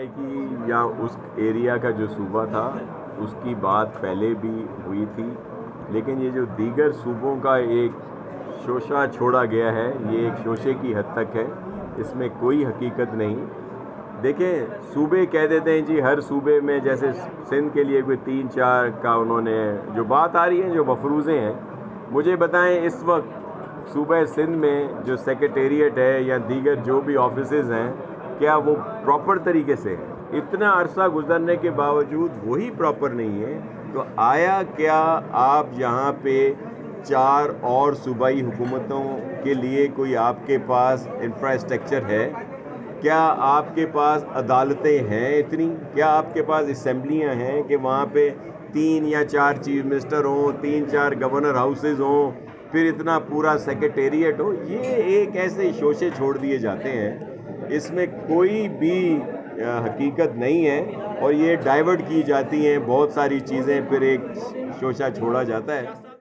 की या उस एरिया का जो सूबा था उसकी बात पहले भी हुई थी, लेकिन ये जो दीगर सूबों का एक शोशा छोड़ा गया है, ये एक शोशे की हद तक है, इसमें कोई हकीकत नहीं। देखें, सूबे कह देते हैं जी, हर सूबे में जैसे सिंध के लिए कोई 3-4 का उन्होंने जो बात आ रही है, जो मफरूज़े हैं, मुझे बताएं इस वक्त सूबे सिंध में जो सेक्रेटेरिएट है या दीगर जो भी ऑफिसेज़ हैं, क्या वो प्रॉपर तरीके से है? इतना अरसा गुजरने के बावजूद वही प्रॉपर नहीं है, तो आया क्या आप यहाँ पे 4 और सूबाई हुकूमतों के लिए कोई आपके पास इंफ्रास्ट्रक्चर है? क्या आपके पास अदालतें हैं इतनी? क्या आपके पास असेंबलियाँ हैं कि वहाँ पे 3 या 4 चीफ मिनिस्टर हों, 3-4 गवर्नर हाउसेज हों, फिर इतना पूरा सेक्रेटेरिएट हो? ये एक ऐसे शोशे छोड़ दिए जाते हैं, इसमें कोई भी हकीकत नहीं है और ये डाइवर्ट की जाती हैं बहुत सारी चीज़ें, फिर एक शोशा छोड़ा जाता है।